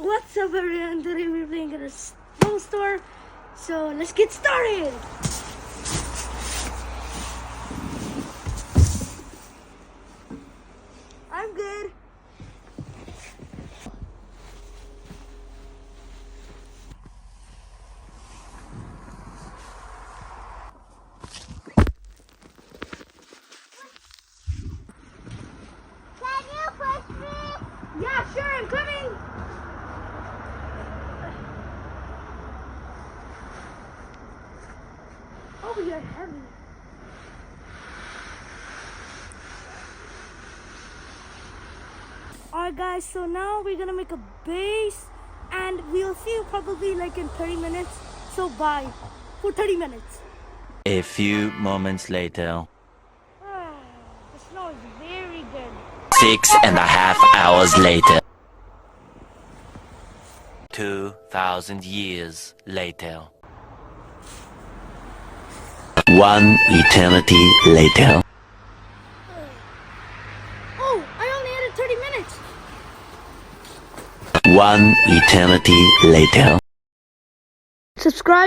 What's up everyone, today we're playing at a snow store, so let's get started! I'm good. Can you push me? Yeah, sure, I'm coming! Oh, you're heavy. Alright guys, so now we're gonna make a base and we'll see you probably like in 30 minutes. So bye for 30 minutes. A few moments later. The snow is very good. 6.5 hours later. 2,000 years later. 1 eternity later. Oh, I only had it 30 minutes. 1 eternity later. Subscribe.